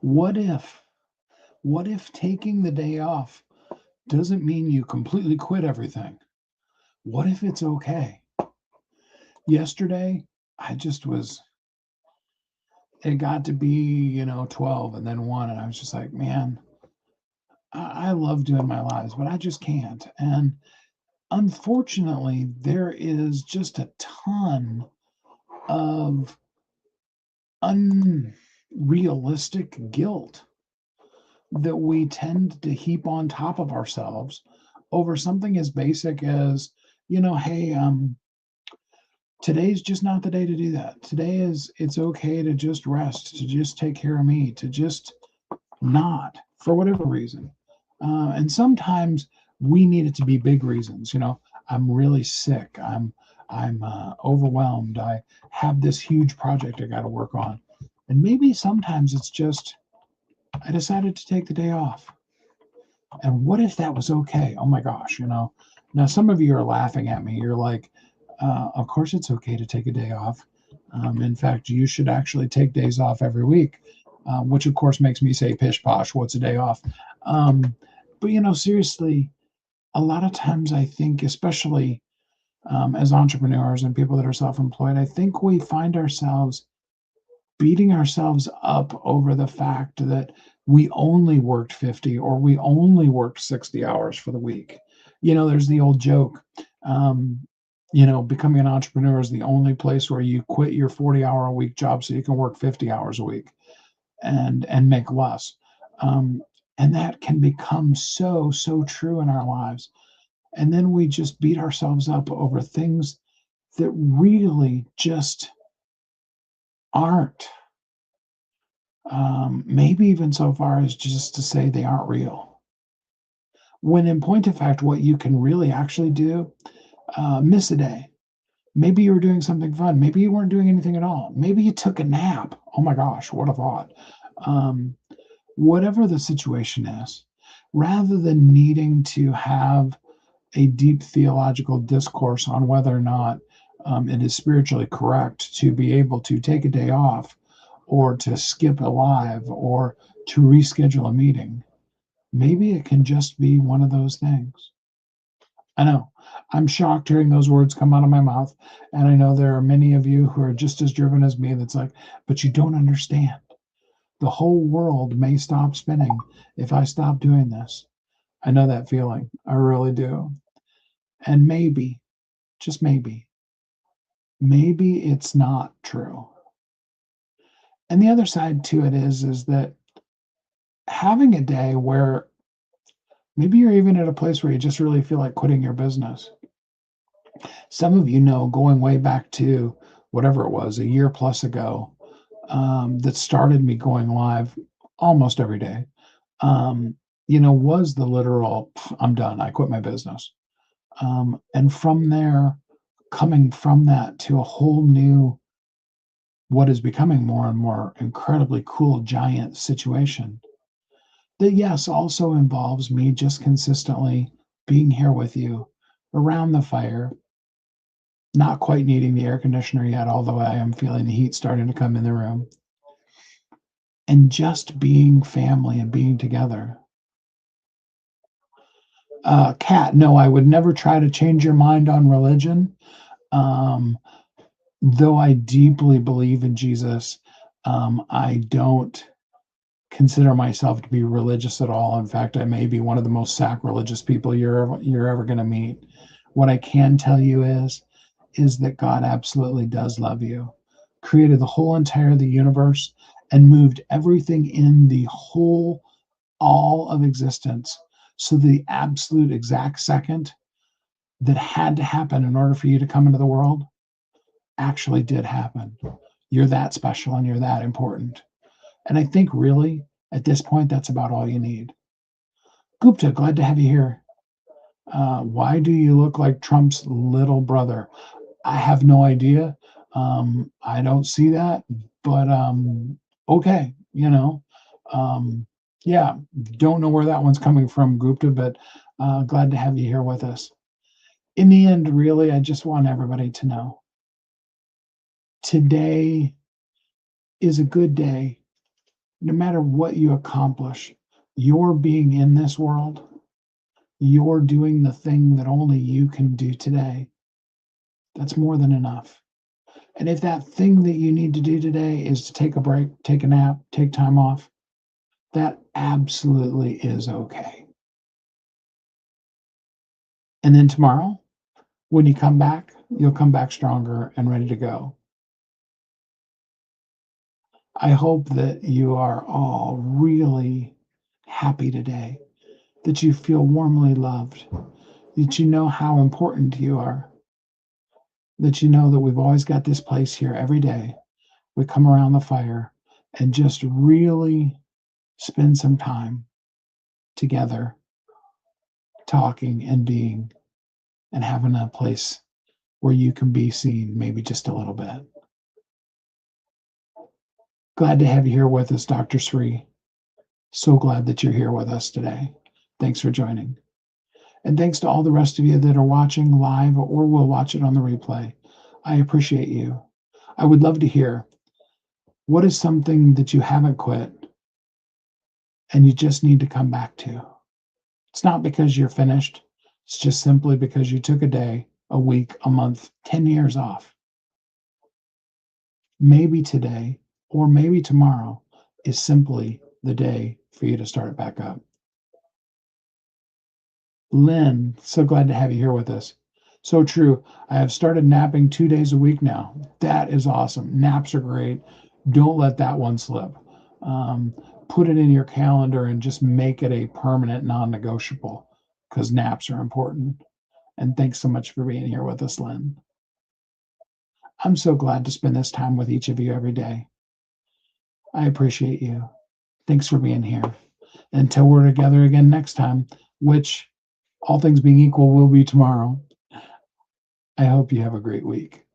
What if, what if taking the day off doesn't mean you completely quit everything? What if it's okay? Yesterday, I just was, it got to be, 12 and then 1. And I was just like, man, I love doing my lives, but I just can't. And unfortunately, there is just a ton of unrealistic guilt that we tend to heap on top of ourselves over something as basic as, hey, today's just not the day to do that. Today is, it's okay to just rest, to just take care of me, to just not, for whatever reason. And sometimes we need it to be big reasons. I'm really sick. I'm overwhelmed. I have this huge project I got to work on. And maybe sometimes it's just I decided to take the day off. And what if that was okay? Oh my gosh. Now some of you are laughing at me. You're like, of course it's okay to take a day off. In fact, you should actually take days off every week, which of course makes me say pish posh, what's a day off? Um, but seriously, a lot of times I think, especially as entrepreneurs and people that are self-employed, I think we find ourselves beating ourselves up over the fact that we only worked 50 or we only worked 60 hours for the week. There's the old joke. Um, becoming an entrepreneur is the only place where you quit your 40-hour a week job so you can work 50 hours a week and make less. Um, and that can become so, so true in our lives. And then we just beat ourselves up over things that really just aren't. Maybe even so far as just to say they aren't real. When in point of fact, what you can really actually do, miss a day. Maybe you were doing something fun. Maybe you weren't doing anything at all. Maybe you took a nap. Oh my gosh, what a thought. Um, Whatever the situation is, rather than needing to have a deep theological discourse on whether or not it is spiritually correct to be able to take a day off or to skip a live or to reschedule a meeting. Maybe it can just be one of those things. I know. I'm shocked hearing those words come out of my mouth. And I know there are many of you who are just as driven as me that's like, but you don't understand. The whole world may stop spinning if I stop doing this. I know that feeling. I really do. And maybe, just maybe it's not true. And the other side to it is that having a day where maybe you're even at a place where you just really feel like quitting your business. Some of you know, going way back to whatever it was, a year plus ago, that started me going live almost every day, was the literal, I'm done, I quit my business. And from there, coming from that to a whole new, what is becoming more and more incredibly cool, giant situation that, yes, also involves me just consistently being here with you around the fire, not quite needing the air conditioner yet, although I am feeling the heat starting to come in the room, and just being family and being together. Kat, no, I would never try to change your mind on religion. Um, though I deeply believe in Jesus, I don't consider myself to be religious at all. In fact, I may be one of the most sacrilegious people you're ever going to meet. What I can tell you is that God absolutely does love you. Created the whole entire the universe and moved everything in the whole all of existence. So the absolute exact second that had to happen in order for you to come into the world actually did happen. You're that special and you're that important. And I think really at this point, that's about all you need. Gupta, glad to have you here. Why do you look like Trump's little brother? I have no idea. I don't see that, but okay, yeah, don't know where that one's coming from, Gupta, but glad to have you here with us. In the end, really, I just want everybody to know today is a good day no matter what you accomplish, you're being in this world, you're doing the thing that only you can do today. That's more than enough. And if that thing that you need to do today is to take a break, take a nap, take time off, that absolutely is okay. And then tomorrow, when you come back, you'll come back stronger and ready to go. I hope that you are all really happy today, that you feel warmly loved, that you know how important you are, that you know that we've always got this place here every day. We come around the fire and just really spend some time together, talking and being and having a place where you can be seen maybe just a little bit. Glad to have you here with us, Dr. Sri. So glad that you're here with us today. Thanks for joining. And thanks to all the rest of you that are watching live or will watch it on the replay. I appreciate you. I would love to hear, what is something that you haven't quit and you just need to come back to? It's not because you're finished. It's just simply because you took a day, a week, a month, 10 years off. Maybe today or maybe tomorrow is simply the day for you to start back up. Lynn, so glad to have you here with us. So true. I have started napping 2 days a week now. That is awesome. Naps are great. Don't let that one slip. Um, put it in your calendar and just make it a permanent non-negotiable, because naps are important. And thanks so much for being here with us, Lynn. I'm so glad to spend this time with each of you every day. I appreciate you. Thanks for being here. Until we're together again next time, which, all things being equal, will be tomorrow, I hope you have a great week.